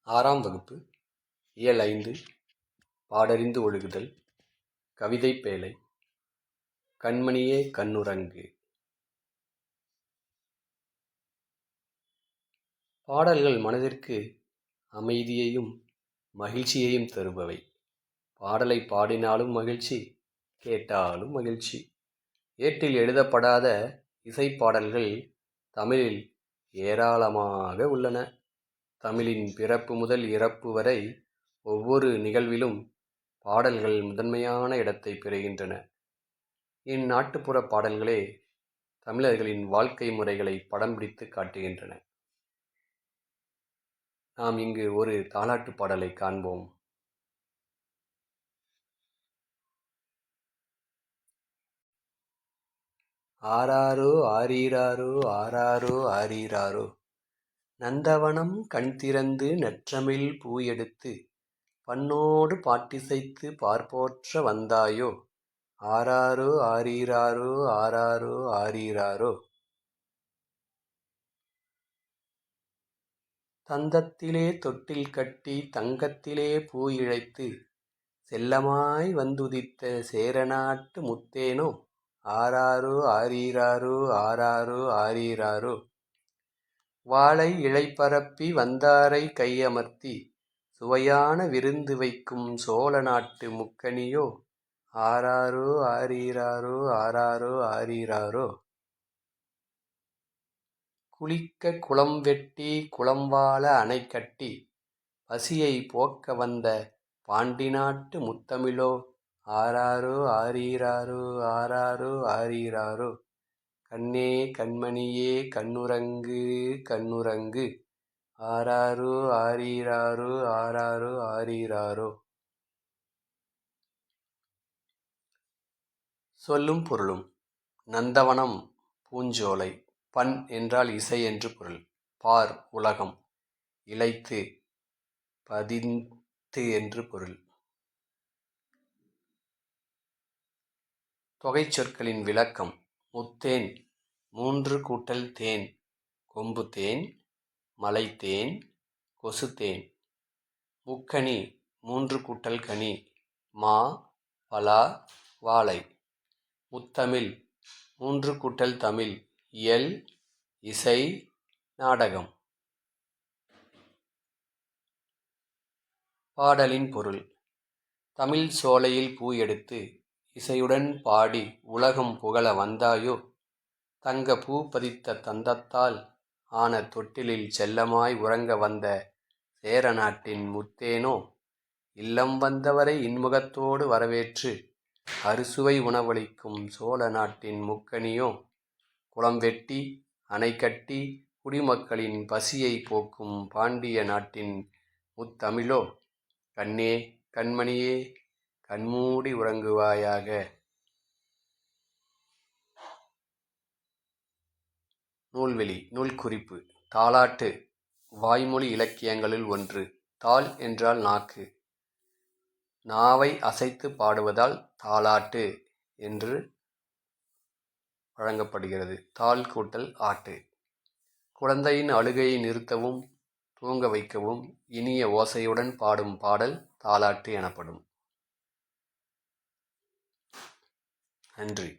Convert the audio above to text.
ஆறாம் வகுப்பு இயல் 5 பாடறிந்து ஒழுகுதல் கவிதைப் பேழை கண்மணியே கண்ணுறங்கு. பாடல்கள் மனதிற்கு அமைதியையும் மகிழ்ச்சியையும் தருபவை. பாடலை பாடினாலும் மகிழ்ச்சி, கேட்டாலும் மகிழ்ச்சி. ஏட்டில் எழுதப்படாத இசைப்பாடல்கள் தமிழில் ஏராளமாக உள்ளன. தமிழின் பிறப்பு முதல் இறப்பு வரை ஒவ்வொரு நிகழ்விலும் பாடல்கள் முதன்மையான இடத்தை பெறுகின்றன. இந்நாட்டுப்புற பாடல்களே தமிழர்களின் வாழ்க்கை முறைகளை படம் பிடித்து காட்டுகின்றன. நாம் இங்கு ஒரு தாலாட்டு பாடலை காண்போம். ஆராரோ ஆரீராரோ ஆராரோ ஆரீராரோ, நந்தவனம் கண் திறந்து நற்றமிழ் பூ எடுத்து பண்ணோடு பாட்டிசைத்து பார்ப்போற்ற வந்தாயோ, ஆராரோ ஆரீராரோ ஆராரோ ஆரீராரோ. தந்தத்திலே தொட்டில் கட்டி தங்கத்திலே பூ இழைத்து செல்லமாய் வந்துதித்த சேரநாட்டு முத்தேனோ, ஆராரோ ஆரீராரோ ஆராரோ ஆரீராரோ. வாழை இலை பரப்பி வந்தாரை கையமர்த்தி சுவையான விருந்து வைக்கும் சோழ நாட்டு முக்கணியோ, ஆராரோ ஆரீராரோ ஆராரோ ஆரீராரோ. குளிக்க குளம் வெட்டி குளம் வாழ அணை கட்டி பசியை போக்க வந்த பாண்டி நாட்டு முத்தமிழோ, ஆராரோ ஆரீராரோ ஆராரோ ஆரீராரோ. கண்ணே கண்மணியே கண்ணுறங்கு கண்ணுறங்கு, ஆராரோ ஆரீராரோ ஆராரோ ஆரீராரோ. சொல்லும் பொருளும். நந்தவனம் பூஞ்சோலை. பண் என்றால் இசை என்று பொருள். பார் உலகம். இழைத்து பதித்து என்று பொருள். தொகை சொற்களின் விளக்கம். முத்தேன் 3 கூட்டல் தேன், கொம்பு தேன், மலை தேன், கொசு தேன். முக்கணி 3 கூட்டல் கனி, மா, பலா, வாழை. முத்தமிழ் 3 கூட்டல் தமிழ், இயல், இசை, நாடகம். பாடலின் பொருள். தமிழ் சோலையில் பூ எடுத்து இசையுடன் பாடி உலகம் புகழ வந்தாயோ, தங்க பூ பதித்த தந்தத்தால் ஆன தொட்டிலில் செல்லமாய் உறங்க வந்த சேர நாட்டின் முத்தேனோ, இல்லம் வந்தவரை இன்முகத்தோடு வரவேற்று அறுசுவை உணவளிக்கும் சோழ நாட்டின் முக்கணியோ, குளம் வெட்டி அணை கட்டி குடிமக்களின் பசியை போக்கும் பாண்டிய நாட்டின் முத்தமிழோ, கண்ணே கண்மணியே கண்மூடி உறங்குவாயாக. நூல்வெளி. நூல் குறிப்பு. தாலாட்டு வாய்மொழி இலக்கியங்களில் ஒன்று. தாள் என்றால் நாக்கு. நாவை அசைத்து பாடுவதால் தாலாட்டு என்று வழங்கப்படுகிறது. தாள் கூட்டல் ஆட்டு. குழந்தையின் அழுகையை நிறுத்தவும் தூங்க வைக்கவும் இனிய ஓசையுடன் பாடும் பாடல் தாலாட்டு எனப்படும். நன்றி.